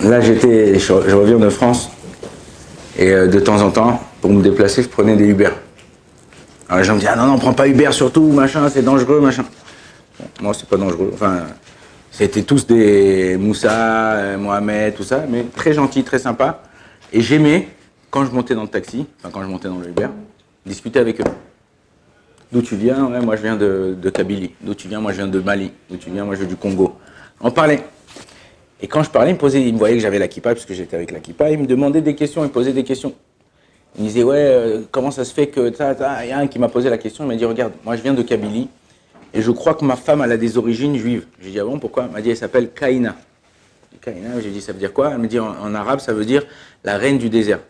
Là, je reviens de France et de temps en temps, pour me déplacer, je prenais des Uber. Alors les gens me disent, ah non, non, prends pas Uber surtout, machin, c'est dangereux, machin. Bon, moi, c'est pas dangereux. Enfin, c'était tous des Moussa, Mohamed, tout ça, mais très gentils, très sympas. Et j'aimais, quand je montais dans le taxi, enfin quand je montais dans le Uber, discuter avec eux. D'où tu viens? Ouais, moi je viens de Kabylie. D'où tu viens? Moi je viens de Mali. D'où tu viens? Moi je viens du Congo. On parlait. Et quand je parlais, il me voyait que j'avais la kippa, parce que j'étais avec la kippa, il me demandait des questions, il me posait des questions. Il me disait, ouais, comment ça se fait que... Il y a un qui m'a posé la question, il m'a dit, regarde, moi je viens de Kabylie, et je crois que ma femme, elle a des origines juives. J'ai dit, ah bon, pourquoi? Elle m'a dit, elle s'appelle Kaïna. Kaïna, j'ai dit, ça veut dire quoi? Elle m'a dit, en arabe, ça veut dire la reine du désert.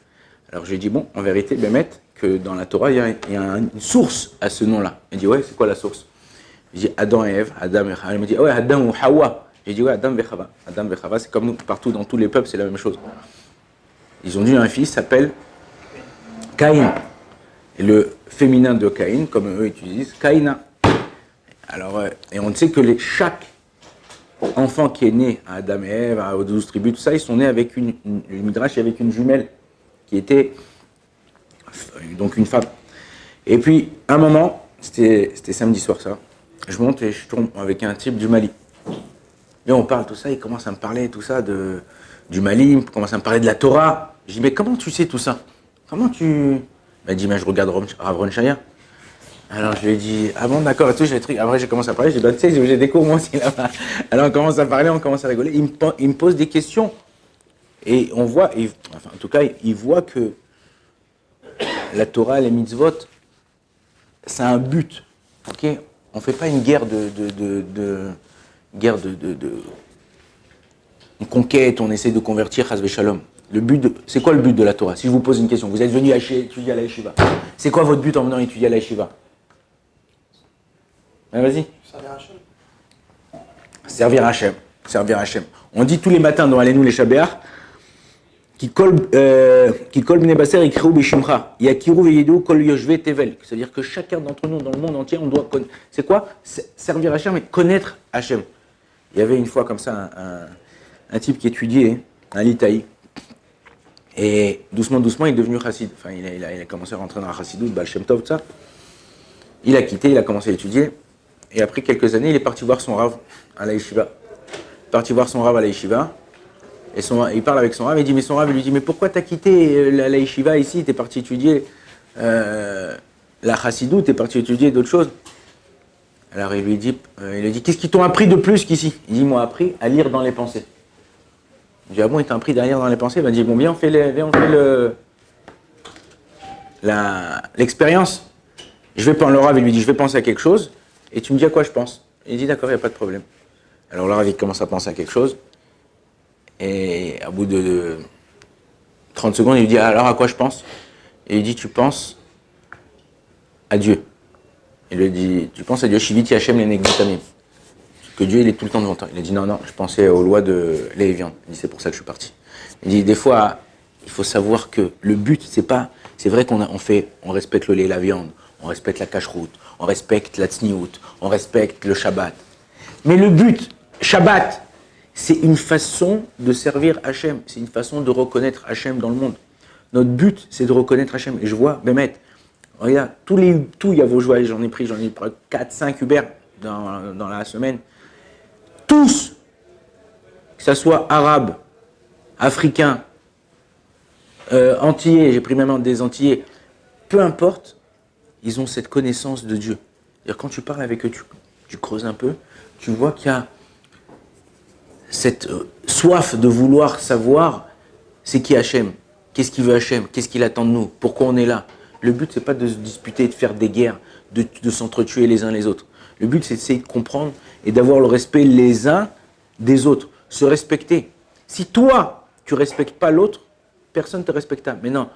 Alors j'ai dit, bon, en vérité, Bémet, que dans la Torah, il y a une source à ce nom-là. Il dit, ouais, c'est quoi la source? J'ai dit, Adam et Ève, Adam et Chava. Il m'a dit, ouais, Adam ou Hawa. J'ai dit, ouais, Adam et Chava. Adam et Chava, c'est comme nous, partout, dans tous les peuples, c'est la même chose. Ils ont dit, un fils s'appelle Caïn. Et le féminin de Caïn, comme eux utilisent, Caïna. Alors, et on sait que chaque enfant qui est né à Adam et Ève, aux 12 tribus, tout ça, ils sont nés avec le Midrash, avec une jumelle qui était donc une femme. Et puis, un moment, c'était samedi soir ça, je monte et je tombe avec un type du Mali. Et on parle tout ça, il commence à me parler tout ça du Mali, il commence à me parler de la Torah. Je dis, mais comment tu sais tout ça? Comment tu... Il m'a dit, mais je regarde Rav Ron Shaya. Alors je lui ai dit, ah bon, d'accord, et tout, après j'ai commencé à parler, j'ai dit, bah, tu sais, j'ai des cours moi aussi là-bas. Alors on commence à parler, on commence à rigoler, il me pose des questions. Et on voit, enfin en tout cas, il voit que la Torah, les mitzvot, c'est un but. Ok, on ne fait pas une guerre une conquête, on essaie de convertir Chas Shalom. C'est quoi le but de la Torah? Si je vous pose une question, vous êtes venu étudier à la Yeshiva. C'est quoi votre but en venant étudier à la Yeshiva? Vas-y. Servir Hachem. Servir Hachem. On dit tous les matins dans Aleinu les Shabéach, qui kol bnei baser ikhreu bishimcha, yakiru veyedu kol yoshve tevel. C'est-à-dire que chacun d'entre nous dans le monde entier, on doit connaître. C'est quoi? Servir Hachem et connaître Hachem. Il y avait une fois comme ça un type qui étudiait un litaï. Et doucement, doucement, il est devenu chassid. Enfin, il a commencé à rentrer dans la chassidut, Baal Shem Tov, tout ça. Il a quitté, il a commencé à étudier. Et après quelques années, il est parti voir son Rav à la Yeshiva. Parti voir son Rav à la Yeshiva. Et il parle avec son Rav, il dit, mais son Rav lui dit, mais pourquoi t'as quitté la Yeshiva ici? T'es parti étudier la chassidut, t'es parti étudier d'autres choses. Alors il lui dit, qu'est-ce qu'ils t'ont appris de plus qu'ici? Il dit, ils m'ont appris à lire dans les pensées. Je dis, ah bon, il t'a appris à lire dans les pensées? Il m'a dit, bon, bien, on fait l'expérience. Je vais le Rav, il lui dit, je vais penser à quelque chose, et tu me dis à quoi je pense. Et il dit, d'accord, il n'y a pas de problème. Alors le Rav, il commence à penser à quelque chose, et à bout de 30 secondes, il lui dit, alors à quoi je pense? Et il dit, tu penses à Dieu. Il lui dit, tu penses à Dieu, Shiviti Hashem Lenegvitamim. Que Dieu, il est tout le temps devant toi. Il a dit, non, non, je pensais aux lois de lait et viande. Il dit, c'est pour ça que je suis parti. Il dit, des fois, il faut savoir que le but, c'est vrai qu'on respecte le lait et la viande, on respecte la cacheroute, on respecte la tsniout, on respecte le Shabbat. Mais le but, Shabbat, c'est une façon de servir Hachem, c'est une façon de reconnaître Hachem dans le monde. Notre but, c'est de reconnaître Hachem. Et je vois, Bémet, regarde, il y a vos joies, j'en ai pris 4, 5 Uber dans la semaine. Tous, que ce soit arabes, africains, antillais, j'ai pris même des antillais, peu importe, ils ont cette connaissance de Dieu. C'est-à-dire, quand tu parles avec eux, tu creuses un peu, tu vois qu'il y a cette soif de vouloir savoir c'est qui Hachem, qu'est-ce qu'il veut Hachem, qu'est-ce qu'il attend de nous, pourquoi on est là. Le but, c'est pas de se disputer, de faire des guerres, de s'entretuer les uns les autres. Le but, c'est d'essayer de comprendre et d'avoir le respect les uns des autres. Se respecter. Si toi, tu ne respectes pas l'autre, personne ne te respectera. Mais non,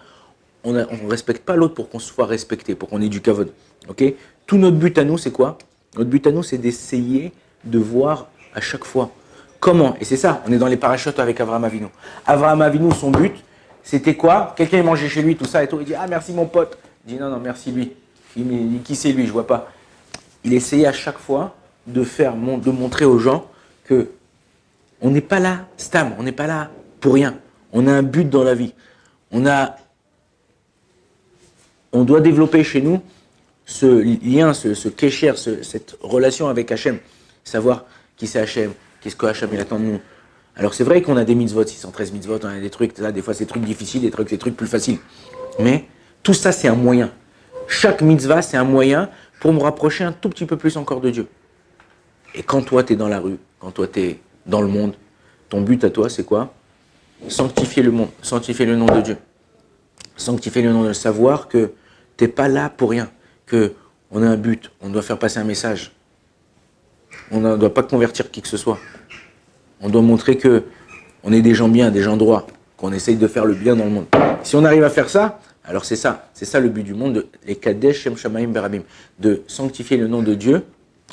on ne respecte pas l'autre pour qu'on soit respecté, pour qu'on ait du kavod. Okay? Tout notre but à nous, c'est quoi? Notre but à nous, c'est d'essayer de voir à chaque fois comment. Et c'est ça, on est dans les parachutes avec Avraham Avinu. Avraham Avinu, son but, c'était quoi? Quelqu'un mangeait chez lui, tout ça et tout. Il dit, ah merci mon pote. Il dit, non, non, merci lui. Il dit, qui c'est lui? Je vois pas. Il essayait à chaque fois de montrer aux gens que on n'est pas là, stam, on n'est pas là pour rien. On a un but dans la vie. On doit développer chez nous ce lien, ce kécher, cette relation avec Hachem. Savoir qui c'est Hachem, qu'est-ce que Hachem il attend de nous. Alors c'est vrai qu'on a des mitzvot, 613 mitzvot, on a des trucs, là, des fois c'est des trucs difficiles, des trucs plus faciles. Mais tout ça c'est un moyen. Chaque mitzvah c'est un moyen pour me rapprocher un tout petit peu plus encore de Dieu. Et quand toi tu es dans la rue, quand toi tu es dans le monde, ton but à toi c'est quoi? Sanctifier le monde, sanctifier le nom de Dieu. Sanctifier le nom de savoir que tu n'es pas là pour rien, qu'on a un but, on doit faire passer un message. On ne doit pas convertir qui que ce soit. On doit montrer qu'on est des gens bien, des gens droits, qu'on essaye de faire le bien dans le monde. Si on arrive à faire ça, alors c'est ça le but du monde, les Kadesh Shem Shamayim Berabim, de sanctifier le nom de Dieu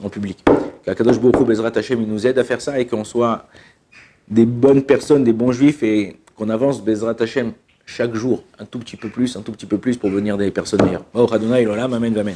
en public. Qu'Akadosh Baruch Hu Bezrat Hashem il nous aide à faire ça et qu'on soit des bonnes personnes, des bons juifs et qu'on avance Bezrat Hashem chaque jour un tout petit peu plus pour devenir des personnes meilleures. Baruch Adonai Olam, Amen, Amen.